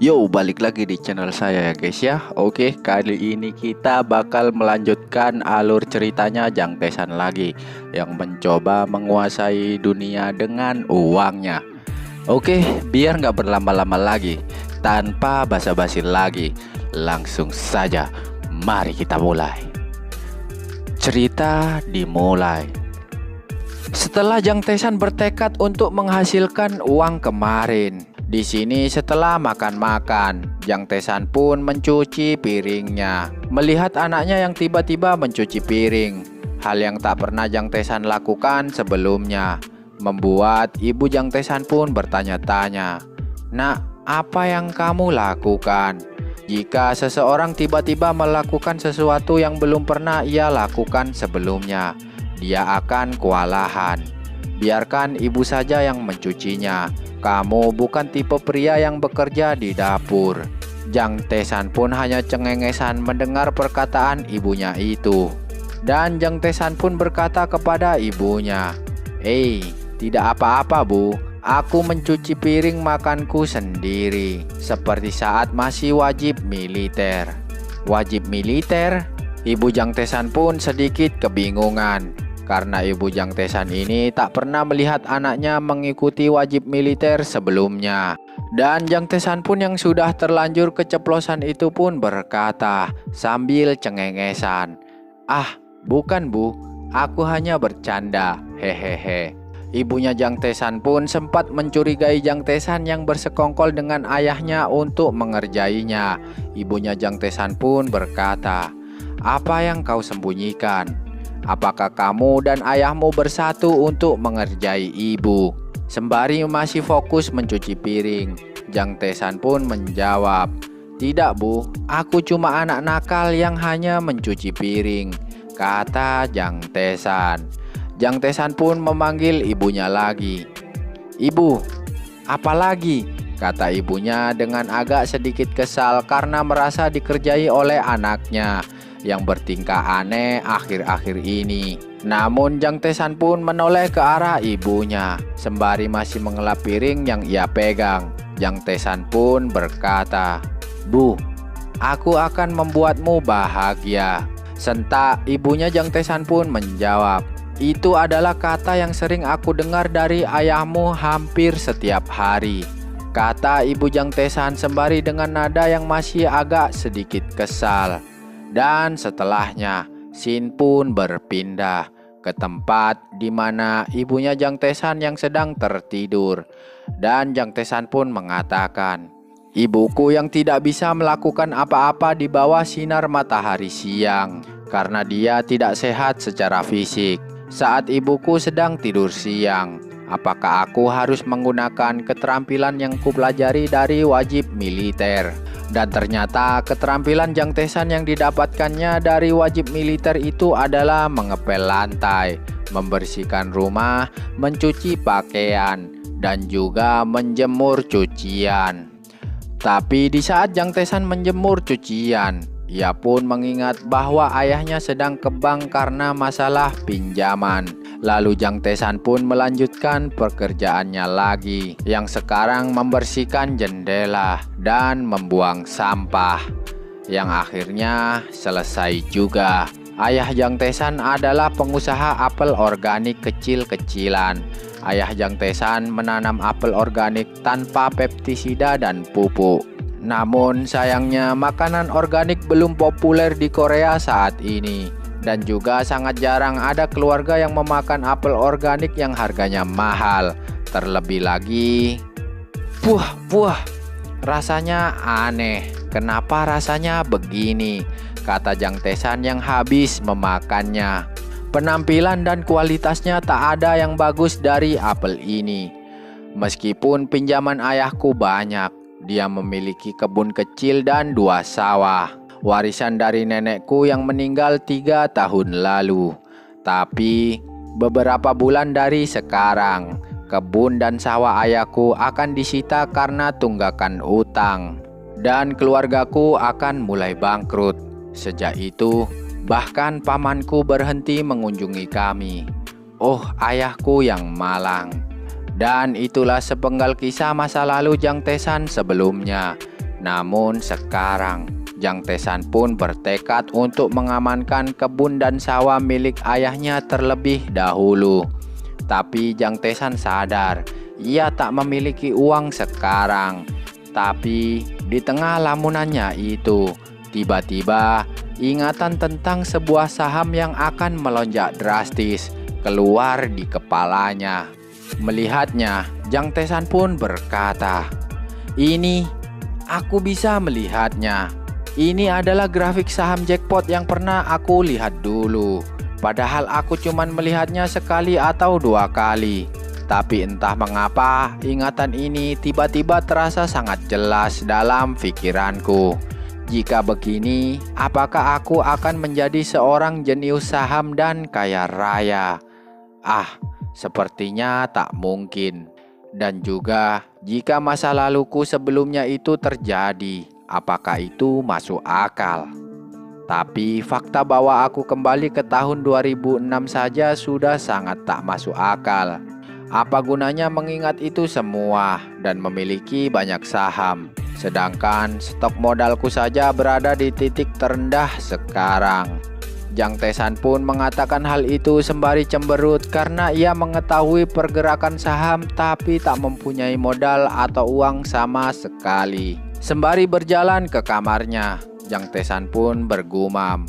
Yo, balik lagi di channel saya ya guys ya. Oke, kali ini kita bakal melanjutkan alur ceritanya Jang Tesan lagi, yang mencoba menguasai dunia dengan uangnya. Oke, biar nggak berlama-lama lagi, tanpa basa-basi lagi, langsung saja mari kita mulai. Cerita dimulai. Setelah Jang Tesan bertekad untuk menghasilkan uang kemarin, di sini setelah makan-makan, Jang Tesan pun mencuci piringnya. Melihat anaknya yang tiba-tiba mencuci piring, hal yang tak pernah Jang Tesan lakukan sebelumnya, membuat ibu Jang Tesan pun bertanya-tanya, "Nak, apa yang kamu lakukan?" Jika seseorang tiba-tiba melakukan sesuatu yang belum pernah ia lakukan sebelumnya, dia akan kewalahan. Biarkan ibu saja yang mencucinya. Kamu bukan tipe pria yang bekerja di dapur. Jang Tesan pun hanya cengengesan mendengar perkataan ibunya itu. Dan Jang Tesan pun berkata kepada ibunya, tidak apa-apa bu, aku mencuci piring makanku sendiri, seperti saat masih wajib militer." Wajib militer? Ibu Jang Tesan pun sedikit kebingungan, karena ibu Jang Tesan ini tak pernah melihat anaknya mengikuti wajib militer sebelumnya. Dan Jang Tesan pun yang sudah terlanjur keceplosan itu pun berkata sambil cengengesan, bukan bu, aku hanya bercanda, hehehe." Ibunya Jang Tesan pun sempat mencurigai Jang Tesan yang bersekongkol dengan ayahnya untuk mengerjainya. Ibunya Jang Tesan pun berkata, "Apa yang kau sembunyikan? Apakah kamu dan ayahmu bersatu untuk mengerjai ibu?" Sembari masih fokus mencuci piring, Jang Tesan pun menjawab, "Tidak bu, aku cuma anak nakal yang hanya mencuci piring," kata Jang Tesan. Jang Tesan pun memanggil ibunya lagi. "Ibu, apa lagi?" kata ibunya dengan agak sedikit kesal karena merasa dikerjai oleh anaknya yang bertingkah aneh akhir-akhir ini. Namun Jang Tesan pun menoleh ke arah ibunya, sembari masih mengelap piring yang ia pegang. Jang Tesan pun berkata, "Bu, aku akan membuatmu bahagia." Sentak ibunya Jang Tesan pun menjawab, "Itu adalah kata yang sering aku dengar dari ayahmu hampir setiap hari," kata ibu Jang Tesan sembari dengan nada yang masih agak sedikit kesal. Dan setelahnya, scene pun berpindah ke tempat di mana ibunya Jang Tesan yang sedang tertidur. Dan Jang Tesan pun mengatakan, "Ibuku yang tidak bisa melakukan apa-apa di bawah sinar matahari siang karena dia tidak sehat secara fisik. Saat ibuku sedang tidur siang, apakah aku harus menggunakan keterampilan yang kupelajari dari wajib militer?" Dan ternyata keterampilan Jang Tesan yang didapatkannya dari wajib militer itu adalah mengepel lantai, membersihkan rumah, mencuci pakaian, dan juga menjemur cucian. Tapi di saat Jang Tesan menjemur cucian, ia pun mengingat bahwa ayahnya sedang ke bank karena masalah pinjaman. Lalu Jang Tesan pun melanjutkan pekerjaannya lagi, yang sekarang membersihkan jendela dan membuang sampah, yang akhirnya selesai juga. Ayah Jang Tesan adalah pengusaha apel organik kecil-kecilan. Ayah Jang Tesan menanam apel organik tanpa pestisida dan pupuk. Namun sayangnya makanan organik belum populer di Korea saat ini. Dan juga sangat jarang ada keluarga yang memakan apel organik yang harganya mahal. Terlebih lagi, rasanya aneh. Kenapa rasanya begini? Kata Jang Tesan yang habis memakannya. Penampilan dan kualitasnya tak ada yang bagus dari apel ini. Meskipun pinjaman ayahku banyak, dia memiliki kebun kecil dan 2 sawah. Warisan dari nenekku yang meninggal 3 tahun lalu. Tapi beberapa bulan dari sekarang, kebun dan sawah ayahku akan disita karena tunggakan utang. Dan keluargaku akan mulai bangkrut. Sejak itu, bahkan pamanku berhenti mengunjungi kami. Oh, ayahku yang malang. Dan itulah sepenggal kisah masa lalu Jang Tesan sebelumnya. Namun sekarang, Jang Tesan pun bertekad untuk mengamankan kebun dan sawah milik ayahnya terlebih dahulu. Tapi Jang Tesan sadar, ia tak memiliki uang sekarang. Tapi di tengah lamunannya itu, tiba-tiba ingatan tentang sebuah saham yang akan melonjak drastis keluar di kepalanya. Melihatnya, Jang Tesan pun berkata, "Ini, aku bisa melihatnya. Ini adalah grafik saham jackpot yang pernah aku lihat dulu. Padahal aku cuman melihatnya sekali atau 2 kali. Tapi entah mengapa, ingatan ini tiba-tiba terasa sangat jelas dalam pikiranku. Jika begini, apakah aku akan menjadi seorang jenius saham dan kaya raya? Sepertinya tak mungkin. Dan juga, jika masa laluku sebelumnya itu terjadi, apakah itu masuk akal? Tapi fakta bahwa aku kembali ke tahun 2006 saja sudah sangat tak masuk akal. Apa gunanya mengingat itu semua dan memiliki banyak saham, sedangkan stok modalku saja berada di titik terendah sekarang?" Jang Tesan pun mengatakan hal itu sembari cemberut karena ia mengetahui pergerakan saham tapi tak mempunyai modal atau uang sama sekali. Sembari berjalan ke kamarnya, Jang Tesan pun bergumam,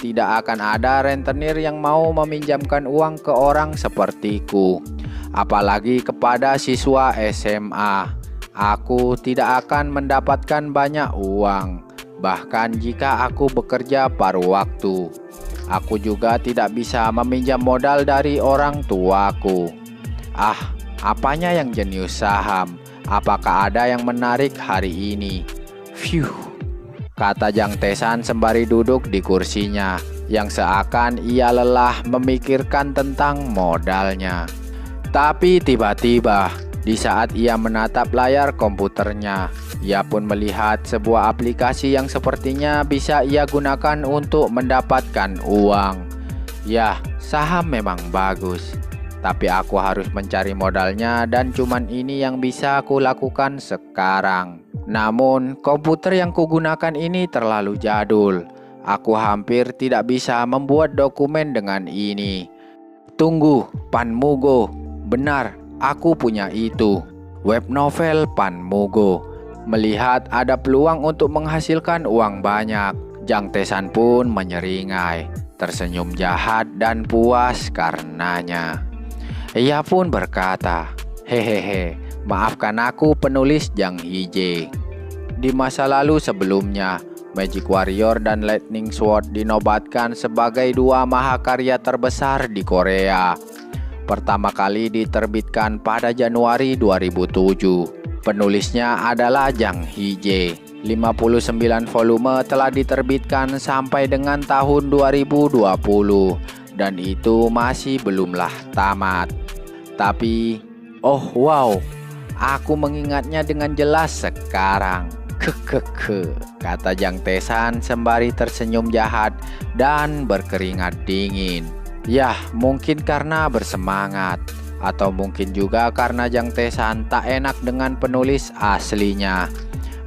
"Tidak akan ada rentenir yang mau meminjamkan uang ke orang sepertiku, apalagi kepada siswa SMA. Aku tidak akan mendapatkan banyak uang. Bahkan jika aku bekerja paruh waktu, aku juga tidak bisa meminjam modal dari orang tuaku. Apanya yang jenius saham? Apakah ada yang menarik hari ini?" "Phew," kata Jang Tesan sembari duduk di kursinya, yang seakan ia lelah memikirkan tentang modalnya. Tapi tiba-tiba, di saat ia menatap layar komputernya, ia pun melihat sebuah aplikasi yang sepertinya bisa ia gunakan untuk mendapatkan uang. "Yah, saham memang bagus, tapi aku harus mencari modalnya dan cuman ini yang bisa aku lakukan sekarang. Namun, komputer yang kugunakan ini terlalu jadul. Aku hampir tidak bisa membuat dokumen dengan ini." "Tunggu, Pan Mugo. Benar, aku punya itu. Web novel Pan Mugo." Melihat ada peluang untuk menghasilkan uang banyak, Jang Tesan pun menyeringai, tersenyum jahat dan puas karenanya. Ia pun berkata, "Hehehe, maafkan aku penulis Jang Hije. Di masa lalu sebelumnya, Magic Warrior dan Lightning Sword dinobatkan sebagai 2 mahakarya terbesar di Korea. Pertama kali diterbitkan pada Januari 2007. Penulisnya adalah Jang Hije. 59 volume telah diterbitkan sampai dengan tahun 2020 dan itu masih belumlah tamat. Tapi, oh wow, aku mengingatnya dengan jelas sekarang. Kekeke," kata Jang Tesan sembari tersenyum jahat dan berkeringat dingin. Yah, mungkin karena bersemangat, atau mungkin juga karena Jang Tesan tak enak dengan penulis aslinya.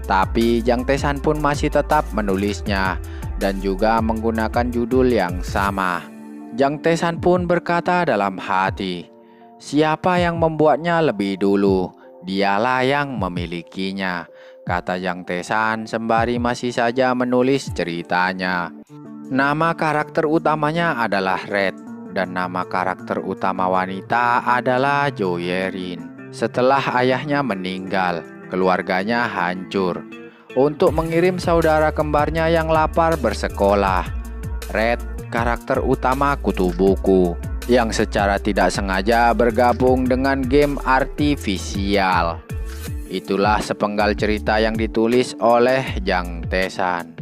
Tapi Jang Tesan pun masih tetap menulisnya dan juga menggunakan judul yang sama. Jang Tesan pun berkata dalam hati, "Siapa yang membuatnya lebih dulu, dialah yang memilikinya," kata Jang Tesan sembari masih saja menulis ceritanya. Nama karakter utamanya adalah Red dan nama karakter utama wanita adalah Jo Yerin. Setelah ayahnya meninggal, keluarganya hancur. Untuk mengirim saudara kembarnya yang lapar bersekolah, Red, karakter utama kutu buku, yang secara tidak sengaja bergabung dengan game artifisial. Itulah sepenggal cerita yang ditulis oleh Jang Tesan.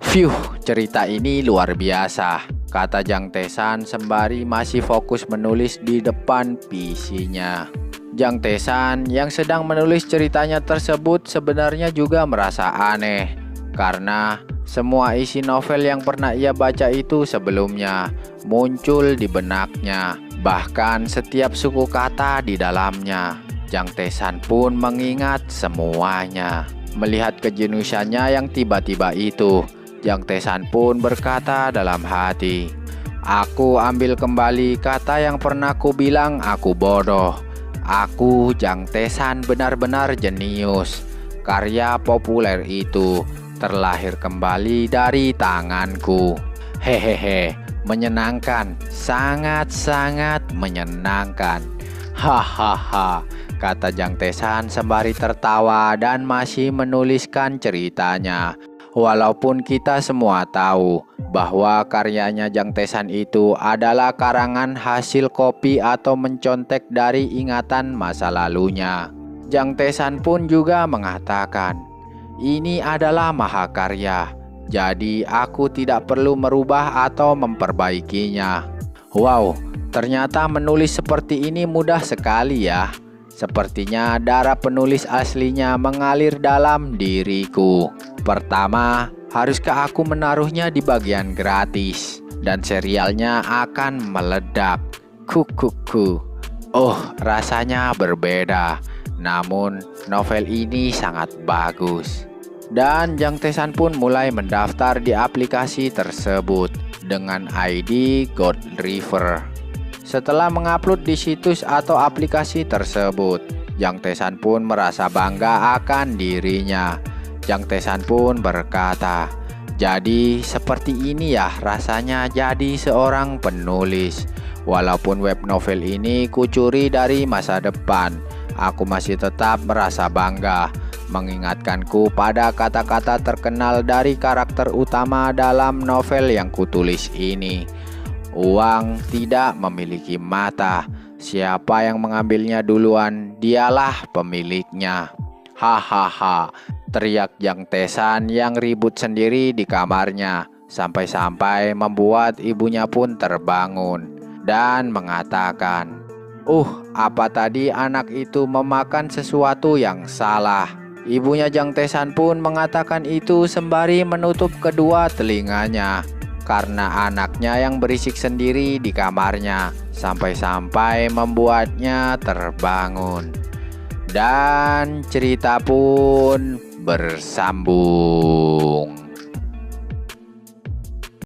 "Phew, cerita ini luar biasa," kata Jang Tesan sembari masih fokus menulis di depan PC-nya. Jang Tesan yang sedang menulis ceritanya tersebut sebenarnya juga merasa aneh, karena semua isi novel yang pernah ia baca itu sebelumnya muncul di benaknya, bahkan setiap suku kata di dalamnya. Jang Tesan pun mengingat semuanya. Melihat kejeniusannya yang tiba-tiba itu, Jang Tesan pun berkata dalam hati, "Aku ambil kembali kata yang pernah ku bilang aku bodoh. Aku Jang Tesan benar-benar jenius. Karya populer itu terlahir kembali dari tanganku." Hehehe, menyenangkan, sangat-sangat menyenangkan. Hahaha, kata Jang Tesan sembari tertawa dan masih menuliskan ceritanya. Walaupun kita semua tahu bahwa karyanya Jang Tesan itu adalah karangan hasil kopi atau mencontek dari ingatan masa lalunya. Jang Tesan pun juga mengatakan, "Ini adalah mahakarya, jadi aku tidak perlu merubah atau memperbaikinya." Wow, ternyata menulis seperti ini mudah sekali ya. Sepertinya darah penulis aslinya mengalir dalam diriku. Pertama, haruskah aku menaruhnya di bagian gratis dan serialnya akan meledak? Kukuku. Oh, rasanya berbeda. Namun, novel ini sangat bagus. Dan Jang Tesan pun mulai mendaftar di aplikasi tersebut dengan ID God River. Setelah mengupload di situs atau aplikasi tersebut, Jang Tesan pun merasa bangga akan dirinya. Jang Tesan pun berkata, "Jadi seperti ini ya rasanya jadi seorang penulis. Walaupun web novel ini kucuri dari masa depan, aku masih tetap merasa bangga. Mengingatkanku pada kata-kata terkenal dari karakter utama dalam novel yang kutulis ini. Uang tidak memiliki mata. Siapa yang mengambilnya duluan, dialah pemiliknya." Hahaha, teriak Jang Tesan yang ribut sendiri di kamarnya, sampai-sampai membuat ibunya pun terbangun dan mengatakan, apa tadi anak itu memakan sesuatu yang salah?" Ibunya Jang Tesan pun mengatakan itu sembari menutup kedua telinganya, karena anaknya yang berisik sendiri di kamarnya, sampai-sampai membuatnya terbangun. Dan cerita pun bersambung.